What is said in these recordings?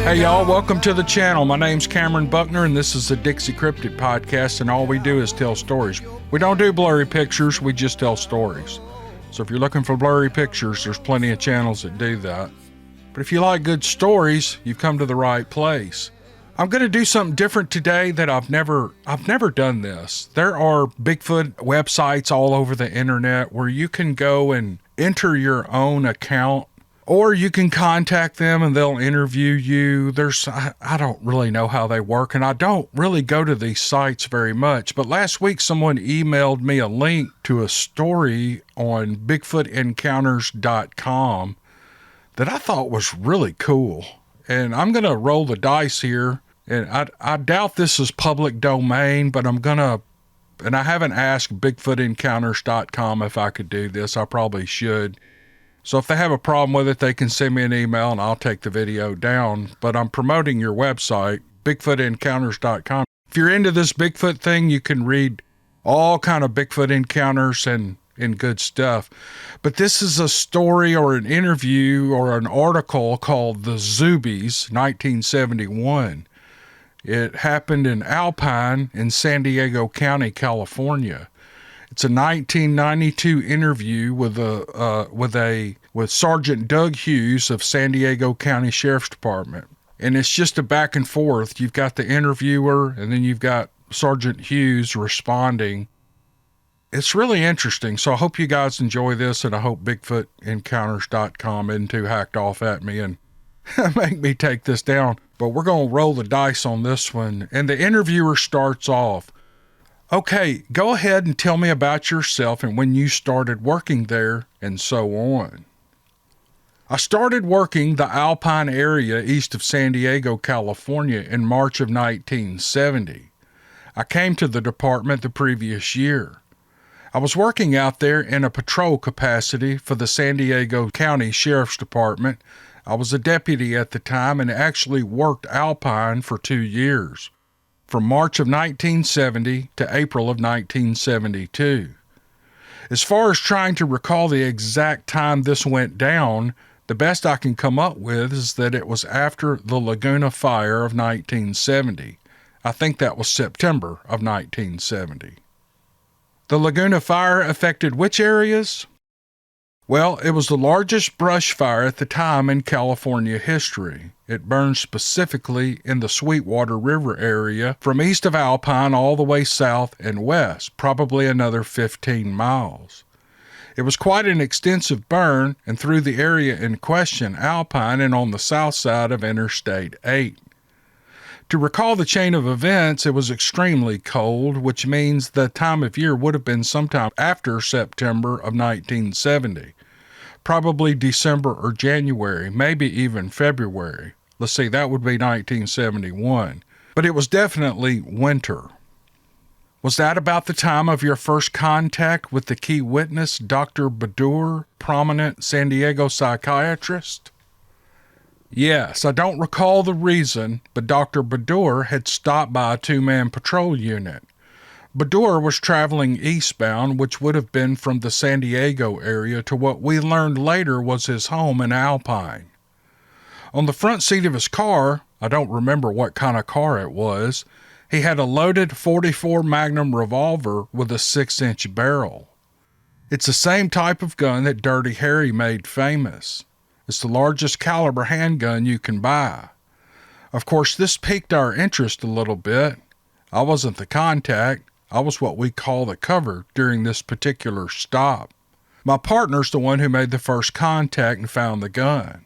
Hey y'all, welcome to the channel. My name's Cameron Buckner and this is the Dixiecryptid podcast, and all we do is tell stories. We don't do blurry pictures, we just tell stories. So if you're looking for blurry pictures, there's plenty of channels that do that. But if you like good stories, you've come to the right place. I'm going to do something different today that I've never done this. There are Bigfoot websites all over the internet where you can go and enter your own account, or you can contact them and they'll interview you. I don't really know how they work, and I don't really go to these sites very much. But last week someone emailed me a link to a story on bigfootencounters.com that I thought was really cool. And I'm going to roll the dice here. And I doubt this is public domain, but and I haven't asked bigfootencounters.com if I could do this. I probably should. So if they have a problem with it, they can send me an email and I'll take the video down. But I'm promoting your website, bigfootencounters.com. If you're into this Bigfoot thing, you can read all kind of Bigfoot encounters and good stuff. But this is a story or an interview or an article called The Zoobies, 1971. It happened in Alpine in San Diego County, California. It's a 1992 interview with Sergeant Doug Hughes of San Diego County Sheriff's Department. And it's just a back and forth. You've got the interviewer and then you've got Sergeant Hughes responding. It's really interesting. So I hope you guys enjoy this, and I hope bigfootencounters.com isn't too hacked off at me and make me take this down. But we're going to roll the dice on this one. And the interviewer starts off, "Okay, go ahead and tell me about yourself and when you started working there," and so on. "I started working the Alpine area east of San Diego, California in March of 1970. I came to the department the previous year. I was working out there in a patrol capacity for the San Diego County Sheriff's Department. I was a deputy at the time and actually worked Alpine for 2 years. From March of 1970 to April of 1972. As far as trying to recall the exact time this went down, the best I can come up with is that it was after the Laguna Fire of 1970. I think that was September of 1970. The Laguna Fire affected which areas? Well, it was the largest brush fire at the time in California history. It burned specifically in the Sweetwater River area from east of Alpine all the way south and west, probably another 15 miles. It was quite an extensive burn, and through the area in question, Alpine, and on the south side of Interstate 8. To recall the chain of events, it was extremely cold, which means the time of year would have been sometime after September of 1970. Probably December or January, maybe even February. Let's see, that would be 1971. But it was definitely winter. Was that about the time of your first contact with the key witness, Dr. Badur, prominent San Diego psychiatrist? Yes, I don't recall the reason, but Dr. Badur had stopped by a 2-man patrol unit. Badur was traveling eastbound, which would have been from the San Diego area to what we learned later was his home in Alpine. On the front seat of his car, I don't remember what kind of car it was, he had a loaded .44 Magnum revolver with a 6-inch barrel. It's the same type of gun that Dirty Harry made famous. It's the largest caliber handgun you can buy. Of course, this piqued our interest a little bit. I wasn't the contact. I was what we call the cover during this particular stop. My partner's the one who made the first contact and found the gun.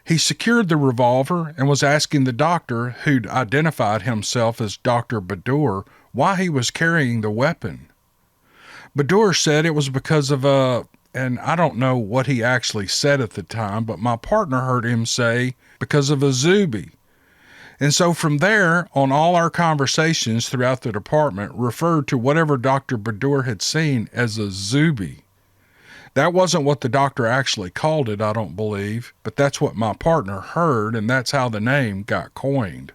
He secured the revolver and was asking the doctor, who'd identified himself as Dr. Badur, why he was carrying the weapon. Badur said it was because of and I don't know what he actually said at the time, but my partner heard him say, because of a Zoobie. And so from there on, all our conversations throughout the department referred to whatever Dr. Badur had seen as a Zoobie. That wasn't what the doctor actually called it, I don't believe, but that's what my partner heard, and that's how the name got coined.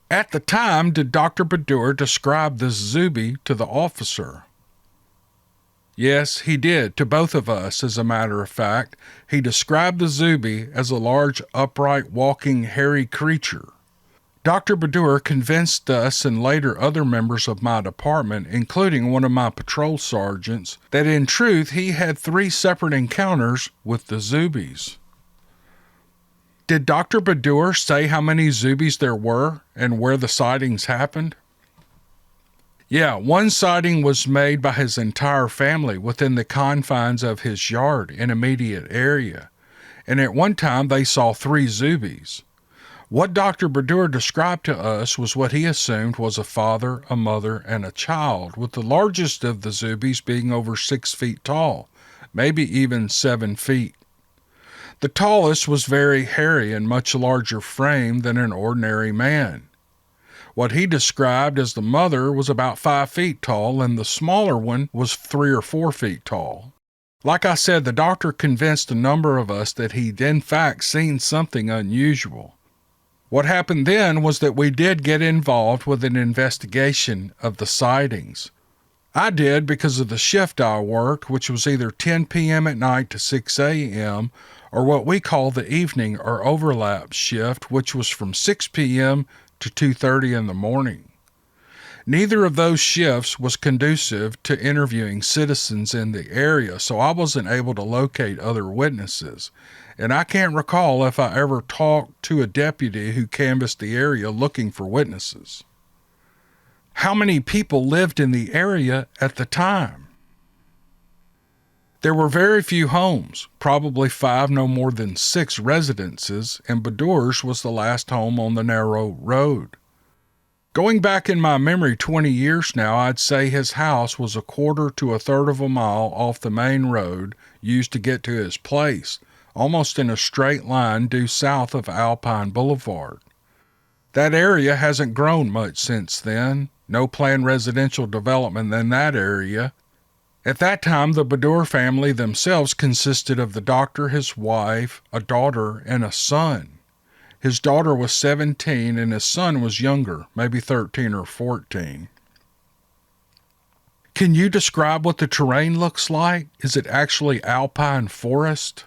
At the time, did Dr. Badur describe this Zoobie to the officer? Yes, he did, to both of us, as a matter of fact. He described the Zoobie as a large, upright, walking, hairy creature. Dr. Badur convinced us and later other members of my department, including one of my patrol sergeants, that in truth he had 3 separate encounters with the Zoobies. Did Dr. Badur say how many Zoobies there were and where the sightings happened? Yeah, one sighting was made by his entire family within the confines of his yard and immediate area, and at one time they saw 3 Zoobies. What Dr. Badur described to us was what he assumed was a father, a mother, and a child, with the largest of the Zoobies being over 6 feet tall, maybe even 7 feet. The tallest was very hairy and much larger frame than an ordinary man. What he described as the mother was about 5 feet tall, and the smaller one was 3 or 4 feet tall. Like I said, the doctor convinced a number of us that he'd in fact seen something unusual. What happened then was that we did get involved with an investigation of the sightings. I did because of the shift I worked, which was either 10 p.m. at night to 6 a.m., or what we call the evening or overlap shift, which was from 6 p.m. to 2:30 in the morning. Neither of those shifts was conducive to interviewing citizens in the area, so I wasn't able to locate other witnesses, and I can't recall if I ever talked to a deputy who canvassed the area looking for witnesses. How many people lived in the area at the time? There were very few homes, probably 5, no more than 6 residences, and Badur's was the last home on the narrow road. Going back in my memory 20 years now, I'd say his house was 1/4 to 1/3 of a mile off the main road used to get to his place, almost in a straight line due south of Alpine Boulevard. That area hasn't grown much since then. No planned residential development in that area. At that time, the Badur family themselves consisted of the doctor, his wife, a daughter, and a son. His daughter was 17 and his son was younger, maybe 13 or 14. Can you describe what the terrain looks like? Is it actually alpine forest?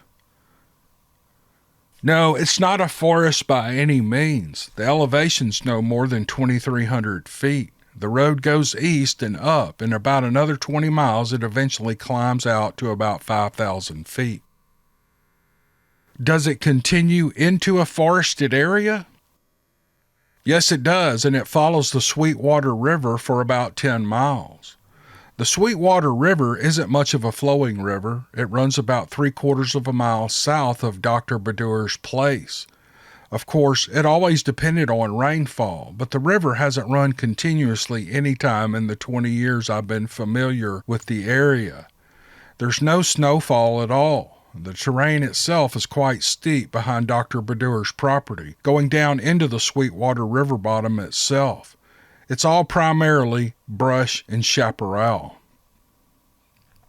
No, it's not a forest by any means. The elevation's no more than 2,300 feet. The road goes east and up, and about another 20 miles it eventually climbs out to about 5,000 feet. Does it continue into a forested area? Yes, it does, and it follows the Sweetwater River for about 10 miles. The Sweetwater River isn't much of a flowing river. It runs about 3/4 of a mile south of Dr. Badur's place. Of course, it always depended on rainfall, but the river hasn't run continuously any time in the 20 years I've been familiar with the area. There's no snowfall at all. The terrain itself is quite steep behind Dr. Badur's property, going down into the Sweetwater River bottom itself. It's all primarily brush and chaparral.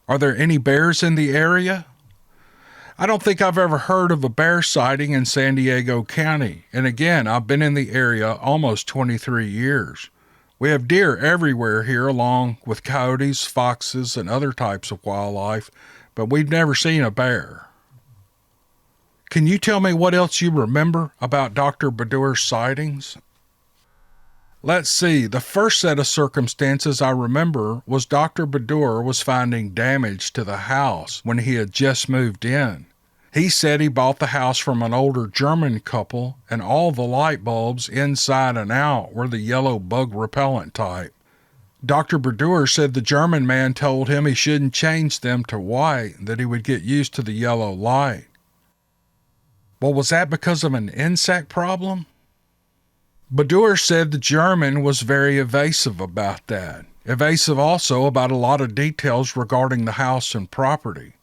Are there any bears in the area? I don't think I've ever heard of a bear sighting in San Diego County, and again, I've been in the area almost 23 years. We have deer everywhere here, along with coyotes, foxes, and other types of wildlife, but we've never seen a bear. Can you tell me what else you remember about Dr. Badur's sightings? Let's see, the first set of circumstances I remember was Dr. Badur was finding damage to the house when he had just moved in. He said he bought the house from an older German couple, and all the light bulbs inside and out were the yellow bug repellent type. Dr. Badur said the German man told him he shouldn't change them to white, that he would get used to the yellow light. Well, was that because of an insect problem? Badur said the German was very evasive about that. Evasive also about a lot of details regarding the house and property.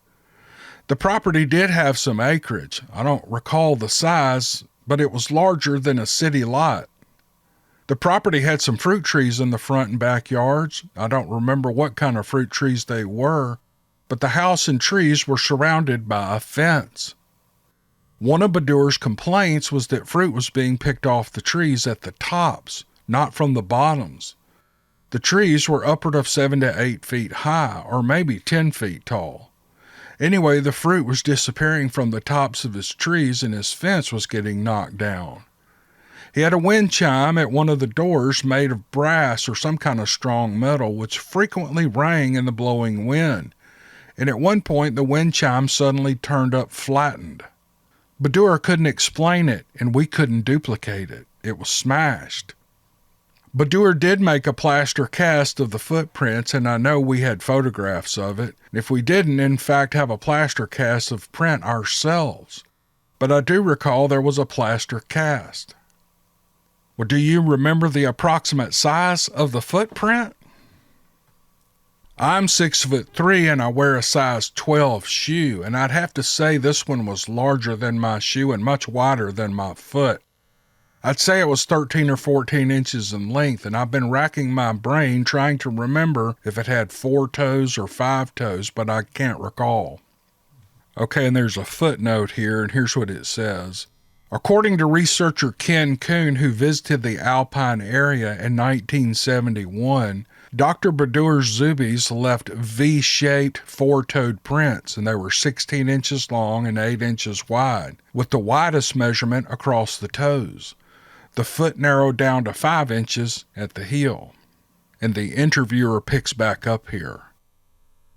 The property did have some acreage. I don't recall the size, but it was larger than a city lot. The property had some fruit trees in the front and backyards. I don't remember what kind of fruit trees they were, but the house and trees were surrounded by a fence. One of Badur's complaints was that fruit was being picked off the trees at the tops, not from the bottoms. The trees were upward of 7 to 8 feet high, or maybe 10 feet tall. Anyway, the fruit was disappearing from the tops of his trees and his fence was getting knocked down. He had a wind chime at one of the doors made of brass or some kind of strong metal, which frequently rang in the blowing wind, and at one point the wind chime suddenly turned up flattened. Badur couldn't explain it, and we couldn't duplicate it. It was smashed. Badur did make a plaster cast of the footprints, and I know we had photographs of it. If we didn't, in fact, have a plaster cast of print ourselves. But I do recall there was a plaster cast. Well, do you remember the approximate size of the footprint? I'm 6'3" and I wear a size 12 shoe, and I'd have to say this one was larger than my shoe and much wider than my foot. I'd say it was 13 or 14 inches in length, and I've been racking my brain trying to remember if it had 4 toes or 5 toes, but I can't recall. Okay, and there's a footnote here, and here's what it says. According to researcher Ken Kuhn, who visited the Alpine area in 1971, Dr. Badur's Zoobies left V-shaped 4-toed prints, and they were 16 inches long and 8 inches wide, with the widest measurement across the toes. The foot narrowed down to 5 inches at the heel. And the interviewer picks back up here.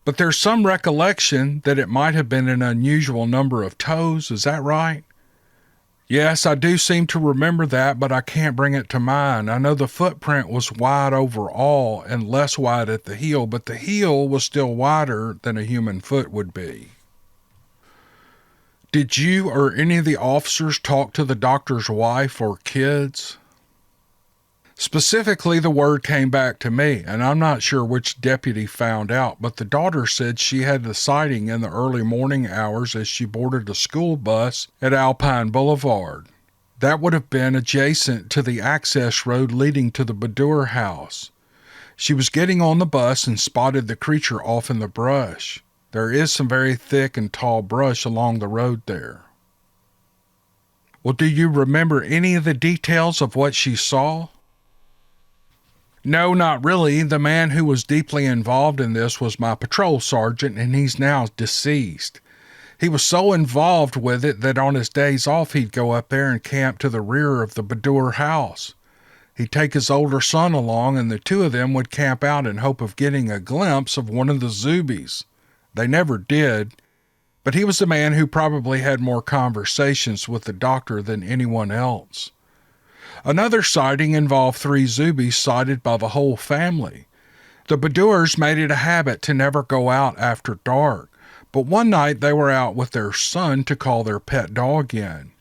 But there's some recollection that it might have been an unusual number of toes, is that right? Yes, I do seem to remember that, but I can't bring it to mind. I know the footprint was wide overall and less wide at the heel, but the heel was still wider than a human foot would be. Did you or any of the officers talk to the doctor's wife or kids? Specifically, the word came back to me, and I'm not sure which deputy found out, but the daughter said she had the sighting in the early morning hours as she boarded a school bus at Alpine Boulevard. That would have been adjacent to the access road leading to the Badur house. She was getting on the bus and spotted the creature off in the brush. There is some very thick and tall brush along the road there. Well, do you remember any of the details of what she saw? No, not really. The man who was deeply involved in this was my patrol sergeant, and he's now deceased. He was so involved with it that on his days off he'd go up there and camp to the rear of the Badur house. He'd take his older son along, and the two of them would camp out in hope of getting a glimpse of one of the Zoobies. They never did, but he was the man who probably had more conversations with the doctor than anyone else. Another sighting involved 3 Zoobies sighted by the whole family. The Badurs made it a habit to never go out after dark, but one night they were out with their son to call their pet dog in.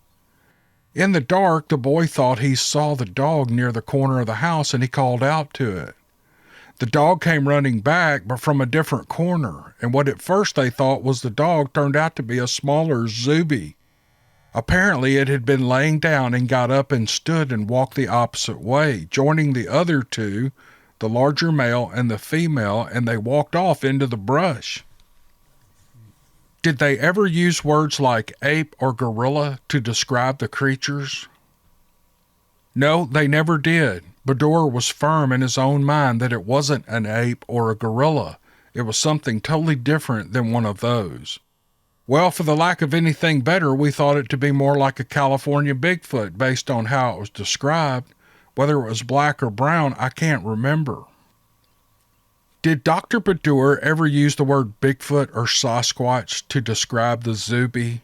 In the dark, the boy thought he saw the dog near the corner of the house, and he called out to it. The dog came running back, but from a different corner, and what at first they thought was the dog turned out to be a smaller Zoobie. Apparently it had been laying down and got up and stood and walked the opposite way, joining the other 2, the larger male and the female, and they walked off into the brush. Did they ever use words like ape or gorilla to describe the creatures? No, they never did. Badur was firm in his own mind that it wasn't an ape or a gorilla. It was something totally different than one of those. Well, for the lack of anything better, we thought it to be more like a California Bigfoot based on how it was described. Whether it was black or brown, I can't remember. Did Dr. Badur ever use the word Bigfoot or Sasquatch to describe the Zoobie?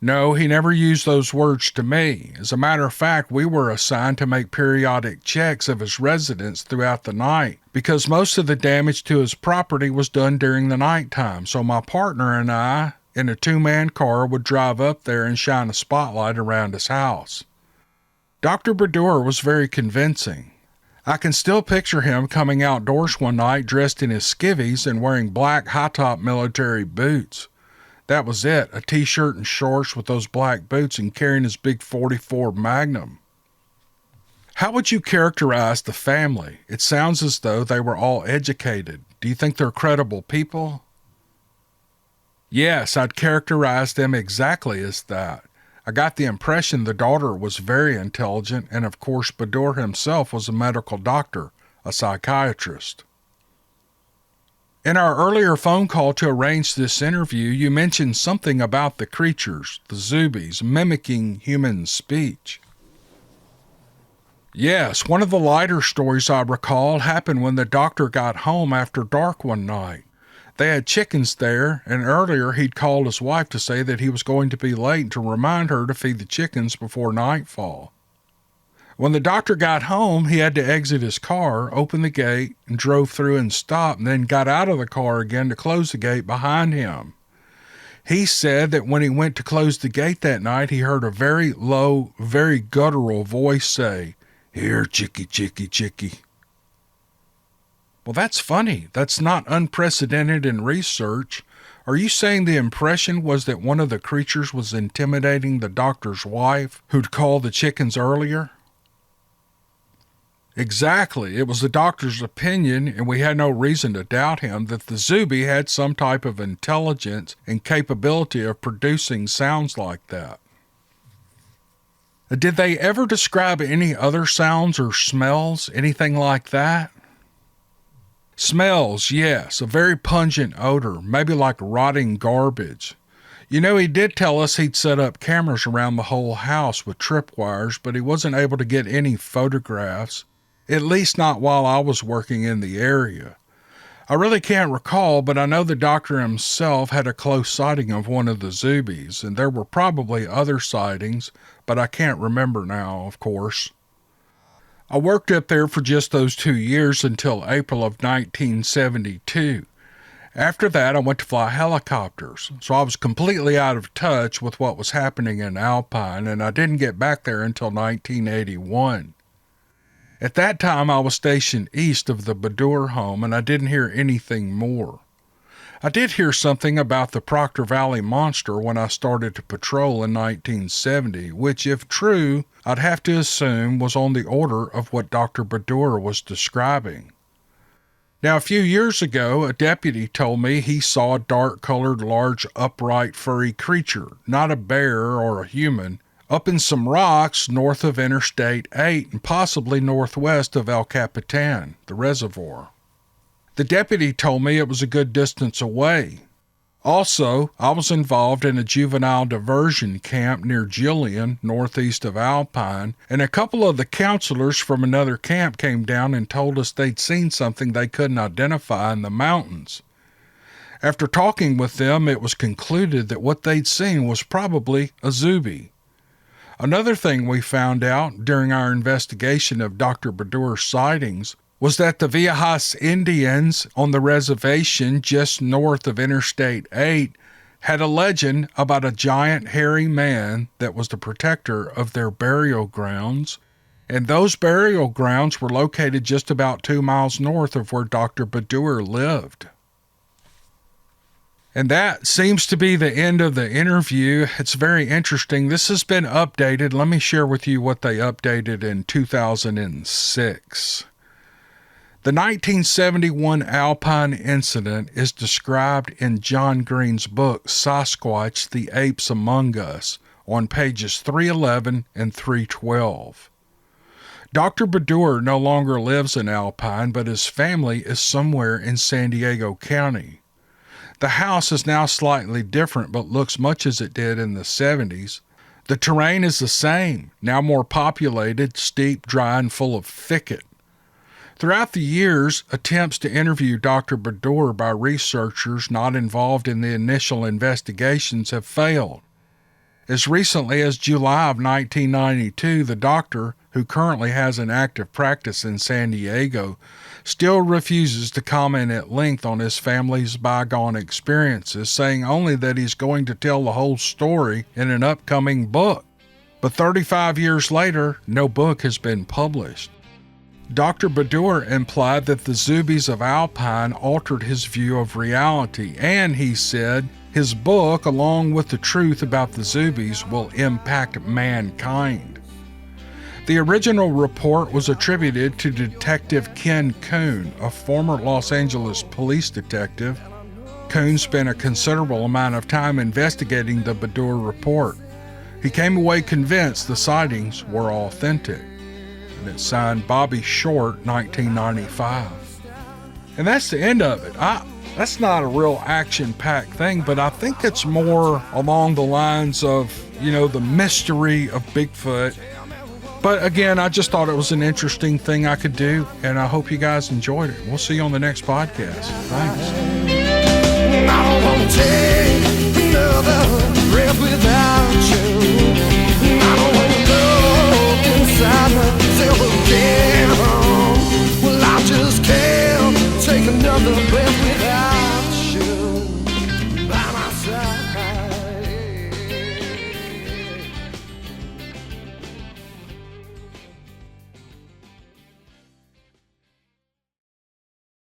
No, he never used those words to me. As a matter of fact, we were assigned to make periodic checks of his residence throughout the night because most of the damage to his property was done during the nighttime. So my partner and I, in a 2-man car, would drive up there and shine a spotlight around his house. Dr. Badur was very convincing. I can still picture him coming outdoors one night dressed in his skivvies and wearing black high-top military boots. That was it, a T-shirt and shorts with those black boots and carrying his big .44 Magnum. How would you characterize the family? It sounds as though they were all educated. Do you think they're credible people? Yes, I'd characterize them exactly as that. I got the impression the daughter was very intelligent, and of course Badur himself was a medical doctor. a psychiatrist. In our earlier phone call to arrange this interview, you mentioned something about the creatures, the Zoobies, mimicking human speech. Yes, one of the lighter stories I recall happened when the doctor got home after dark one night. They had chickens there, and earlier he'd called his wife to say that he was going to be late and to remind her to feed the chickens before nightfall. When the doctor got home, he had to exit his car, open the gate, and drove through and stopped, and then got out of the car again to close the gate behind him. He said that when he went to close the gate that night, he heard a very low, very guttural voice say, "Here, chickie, chickie, chickie." Well, that's funny. That's not unprecedented in research. Are you saying the impression was that one of the creatures was intimidating the doctor's wife, who'd called the chickens earlier? Exactly. It was the doctor's opinion, and we had no reason to doubt him, that the Zoobie had some type of intelligence and capability of producing sounds like that. Did they ever describe any other sounds or smells, anything like that? Smells, yes, a very pungent odor, maybe like rotting garbage. You know, he did tell us he'd set up cameras around the whole house with tripwires, but he wasn't able to get any photographs. At least not while I was working in the area. I really can't recall, but I know the doctor himself had a close sighting of one of the Zoobies, and there were probably other sightings, but I can't remember now, of course. I worked up there for just those 2 years until April of 1972. After that, I went to fly helicopters, so I was completely out of touch with what was happening in Alpine, and I didn't get back there until 1981. At that time, I was stationed east of the Badur home, and I didn't hear anything more. I did hear something about the Proctor Valley Monster when I started to patrol in 1970, which, if true, I'd have to assume was on the order of what Dr. Badur was describing. Now, a few years ago, a deputy told me he saw a dark-colored, large, upright, furry creature, not a bear or a human, up in some rocks north of Interstate 8 and possibly northwest of El Capitan, the reservoir. The deputy told me it was a good distance away. Also, I was involved in a juvenile diversion camp near Jillian, northeast of Alpine, and a couple of the counselors from another camp came down and told us they'd seen something they couldn't identify in the mountains. After talking with them, it was concluded that what they'd seen was probably a Zoobie. Another thing we found out during our investigation of Dr. Badur's sightings was that the Viejas Indians on the reservation just north of Interstate 8 had a legend about a giant hairy man that was the protector of their burial grounds, and those burial grounds were located just about 2 miles north of where Dr. Badur lived. And that seems to be the end of the interview. It's very interesting. This has been updated. Let me share with you what they updated in 2006. The 1971 Alpine incident is described in John Green's book, Sasquatch, The Apes Among Us, on pages 311 and 312. Dr. Badur no longer lives in Alpine, but his family is somewhere in San Diego County. The house is now slightly different, but looks much as it did in the 70s. The terrain is the same, now more populated, steep, dry, and full of thicket. Throughout the years, attempts to interview Dr. Badur by researchers not involved in the initial investigations have failed. As recently as July of 1992, the doctor, who currently has an active practice in San Diego, still refuses to comment at length on his family's bygone experiences, saying only that he's going to tell the whole story in an upcoming book. But 35 years later, no book has been published. Dr. Badur implied that the Zoobies of Alpine altered his view of reality, and he said his book, along with the truth about the Zoobies, will impact mankind. The original report was attributed to Detective Ken Kuhn, a former Los Angeles police detective. Kuhn spent a considerable amount of time investigating the Badur report. He came away convinced the sightings were authentic. and it's signed Bobby Short, 1995. And that's the end of it. That's not a real action-packed thing, but I think it's more along the lines of, the mystery of Bigfoot. But again, I just thought it was an interesting thing I could do, and I hope you guys enjoyed it. We'll see you on the next podcast. Thanks.